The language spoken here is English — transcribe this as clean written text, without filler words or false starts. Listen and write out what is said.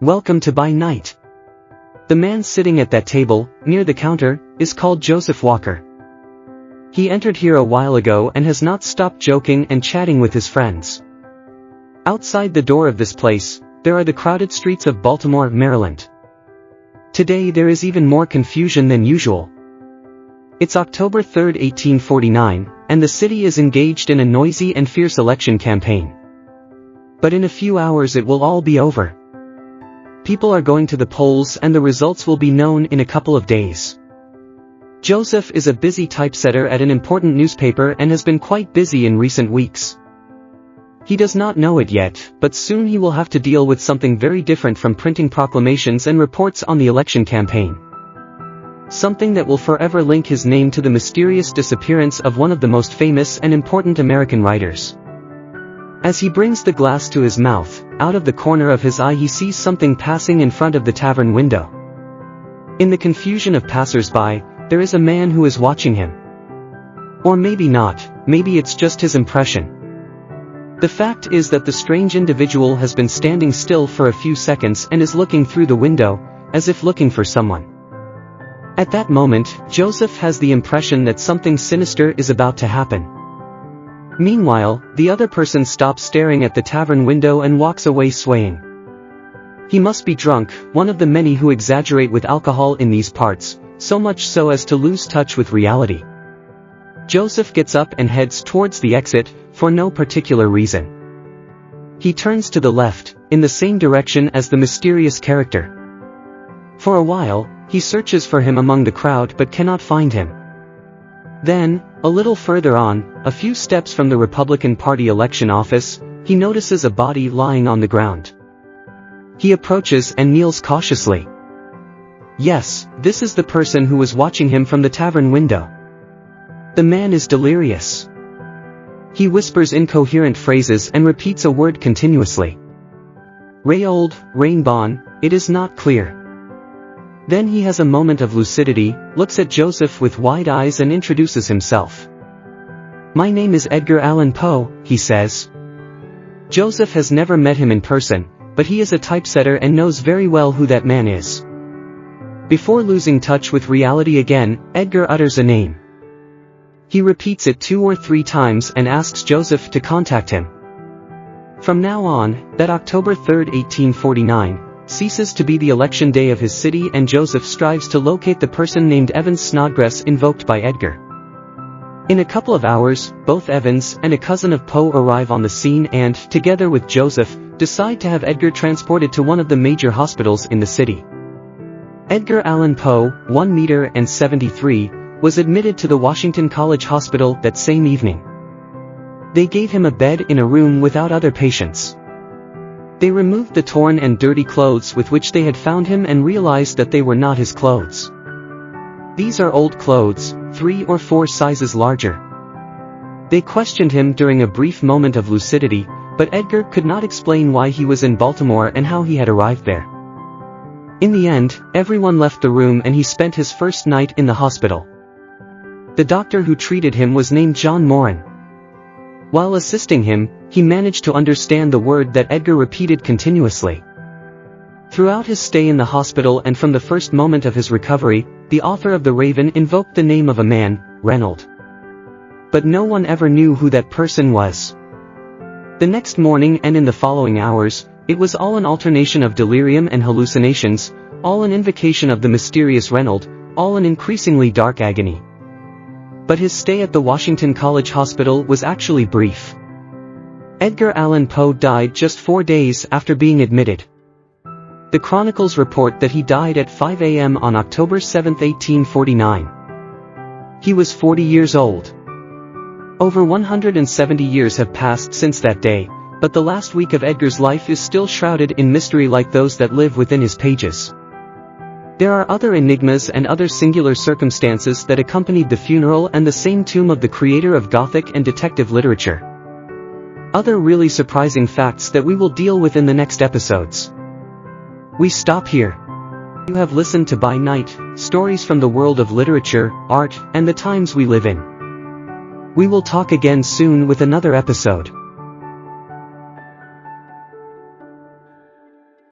Welcome to By Night. The man sitting at that table, near the counter, is called Joseph Walker. He entered here a while ago and has not stopped joking and chatting with his friends. Outside the door of this place, there are the crowded streets of Baltimore, Maryland. Today there is even more confusion than usual. It's October 3, 1849, and the city is engaged in a noisy and fierce election campaign. But in a few hours it will all be over. People are going to the polls and the results will be known in a couple of days. Joseph is a busy typesetter at an important newspaper and has been quite busy in recent weeks. He does not know it yet, but soon he will have to deal with something very different from printing proclamations and reports on the election campaign. Something that will forever link his name to the mysterious disappearance of one of the most famous and important American writers. As he brings the glass to his mouth, out of the corner of his eye he sees something passing in front of the tavern window. In the confusion of passers-by, there is a man who is watching him. Or maybe not, maybe it's just his impression. The fact is that the strange individual has been standing still for a few seconds and is looking through the window, as if looking for someone. At that moment, Joseph has the impression that something sinister is about to happen. Meanwhile, the other person stops staring at the tavern window and walks away swaying. He must be drunk, one of the many who exaggerate with alcohol in these parts, so much so as to lose touch with reality. Joseph gets up and heads towards the exit, for no particular reason. He turns to the left, in the same direction as the mysterious character. For a while, he searches for him among the crowd but cannot find him. Then, a little further on, a few steps from the Republican Party election office, he notices a body lying on the ground. He approaches and kneels cautiously. Yes, this is the person who was watching him from the tavern window. The man is delirious. He whispers incoherent phrases and repeats a word continuously. Rayold, Rainbon, it is not clear. Then he has a moment of lucidity, looks at Joseph with wide eyes and introduces himself. My name is Edgar Allan Poe, he says. Joseph has never met him in person, but he is a typesetter and knows very well who that man is. Before losing touch with reality again, Edgar utters a name. He repeats it 2 or 3 times and asks Joseph to contact him. From now on, that October 3, 1849, ceases to be the election day of his city and Joseph strives to locate the person named Evans Snodgrass invoked by Edgar. In a couple of hours, both Evans and a cousin of Poe arrive on the scene and, together with Joseph, decide to have Edgar transported to one of the major hospitals in the city. Edgar Allan Poe, 1 meter and 73, was admitted to the Washington College Hospital that same evening. They gave him a bed in a room without other patients. They removed the torn and dirty clothes with which they had found him and realized that they were not his clothes. These are old clothes, 3 or 4 sizes larger. They questioned him during a brief moment of lucidity, but Edgar could not explain why he was in Baltimore and how he had arrived there. In the end, everyone left the room and he spent his first night in the hospital. The doctor who treated him was named John Moran. While assisting him, he managed to understand the word that Edgar repeated continuously. Throughout his stay in the hospital and from the first moment of his recovery, the author of The Raven invoked the name of a man, Reynold. But no one ever knew who that person was. The next morning and in the following hours, it was all an alternation of delirium and hallucinations, all an invocation of the mysterious Reynold, all an increasingly dark agony. But his stay at the Washington College Hospital was actually brief. Edgar Allan Poe died just 4 days after being admitted. The chronicles report that he died at 5 a.m. on October 7, 1849. He was 40 years old. Over 170 years have passed since that day, but the last week of Edgar's life is still shrouded in mystery like those that live within his pages. There are other enigmas and other singular circumstances that accompanied the funeral and the same tomb of the creator of Gothic and detective literature. Other really surprising facts that we will deal with in the next episodes. We stop here. You have listened to By Night, stories from the world of literature, art, and the times we live in. We will talk again soon with another episode.